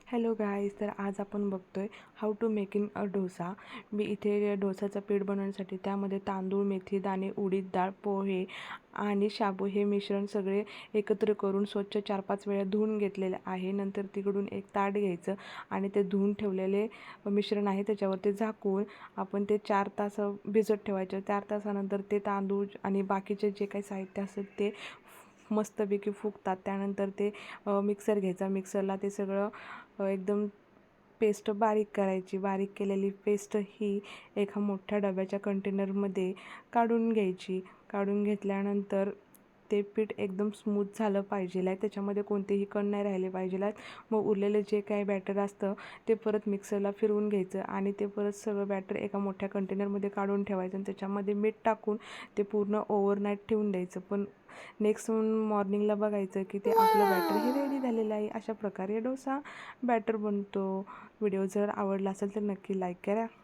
Hello guys, तर आज आपण बघतोय how to making a dosa. मी इथे डोसाचं पीठ बनवण्यासाठी त्यामध्ये तांदूळ, मेथी दाणे, उडीद डाळ, पोहे आणि शाबू हे मिश्रण सगळे एकत्र करून स्वच्छ 4-5 वेळा धुवून घेतलेले आहे. नंतर तिकडून एक ताट घ्यायचं आणि ते धुवून ठेवलेले मिश्रण आहे त्याच्यावरती झाकून आपण ते 4 तास भिजत ठेवायचं. 4 तासानंतर ते तांदूळ आणि बाकीचे जे काही साहित्य असेल ते मस्तपैकी फुगतात. त्यानंतर ते मिक्सर घ्यायचा. मिक्सरला ते सगळं एकदम पेस्ट बारीक करायची. बारीक केलेली पेस्ट ही एका मोठ्या डब्याच्या कंटेनरमध्ये काढून घ्यायची. काढून घेतल्यानंतर ते पीठ एकदम स्मूथ झालं पाहिजे आहे, त्याच्यामध्ये कोणतेही कण नाही राहिले पाहिजे आहेत. मग उरलेलं जे काही बॅटर असतं ते परत मिक्सरला फिरवून घ्यायचं आणि ते परत सगळं बॅटर एका मोठ्या कंटेनरमध्ये काढून ठेवायचं आणि त्याच्यामध्ये मीठ टाकून ते पूर्ण ओव्हरनाईट ठेवून द्यायचं. पण नेक्स्ट मॉर्निंगला बघायचं की ते आपलं बॅटर हे रेडी झालेलं आहे. अशा प्रकारे डोसा बॅटर बनतो. व्हिडिओ जर आवडला असेल तर नक्की लाईक करा.